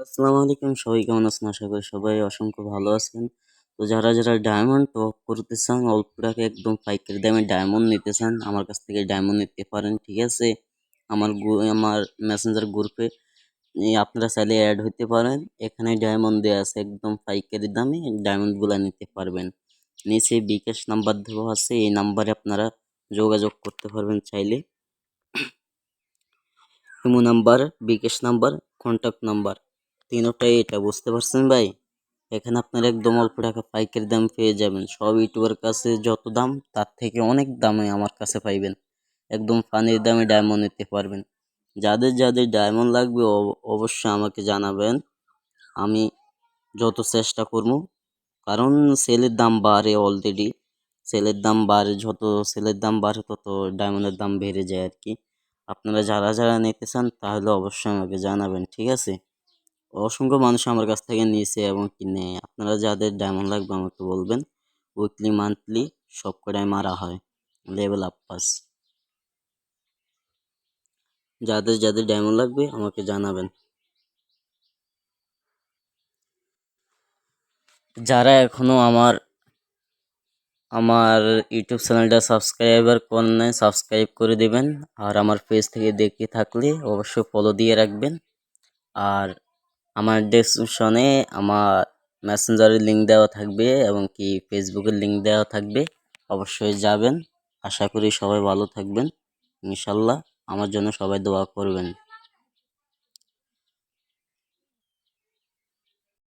আসসালামু আলাইকুম, সবাই কেমন আছেন? আশা করি সবাই অসংখ্য ভালো আছেন। তো যারা যারা ডায়মন্ড টপ করতে চান, অল্প টাকায় একদম পাইকারি দামে ডায়মন্ড নিতে চান, আমার কাছ থেকে ডায়মন্ড নিতে পারেন। ঠিক আছে, আমার মেসেঞ্জার গ্রুপে আপনারা চাইলে অ্যাড হতে পারেন। এখানে ডায়মন্ড দেওয়া আছে, একদম পাইকারি দামে ডায়মন্ড গুলা নিতে পারবেন। নিচে বিকাশ নাম্বার দেওয়া আছে, এই নাম্বারে আপনারা যোগাযোগ করতে পারবেন চাইলে। ইমো নাম্বার, বিকাশ নাম্বার, কন্ট্যাক্ট নাম্বার তিনোটাই এটা, বুঝতে পারছেন ভাই? এখানে আপনার একদম অল্প টাকা পাইকারি দাম পেয়ে যাবেন। সব ইউটিউবের কাছে যত দাম, তার থেকে অনেক দামে আমার কাছে পাইবেন। একদম ফানির দামে ডায়মন্ড নিতে পারবেন। যাদের যাদের ডায়মন্ড লাগবে অবশ্যই আমাকে জানাবেন। আমি যত চেষ্টা করবো, কারণ সেলের দাম বাড়ে অলরেডি। সেলের দাম বাড়ে, যত সেলের দাম বাড়ে তত ডায়মন্ডের দাম বেড়ে যায় আর কি। আপনারা যারা যারা নিতে চান তাহলে অবশ্যই আমাকে জানাবেন, ঠিক আছে? অসংখ্য মানুষ আমার কাছ থেকে নিয়েছে এবং কিনে। আপনারা যাদের ডায়মন্ড লাগবে আমাকে বলবেন। উইকলি মান্থলি সব কটাই মারা হয় লেভেল আপ পাস। যাদের যাদের ডায়মন্ড লাগবে আমাকে জানাবেন। যারা এখনো আমার আমার ইউটিউব চ্যানেলটা সাবস্ক্রাইবার করেন নাই, সাবস্ক্রাইব করে দেবেন। আর আমার পেজ থেকে দেখে থাকলে অবশ্যই ফলো দিয়ে রাখবেন। আর আমার ডেসক্রিপশনে আমার মেসেঞ্জারের লিঙ্ক দেওয়া থাকবে এবং কি ফেসবুকের লিঙ্ক দেওয়া থাকবে, অবশ্যই যাবেন। আশা করি সবাই ভালো থাকবেন ইনশাল্লাহ। আমার জন্য সবাই দোয়া করবেন।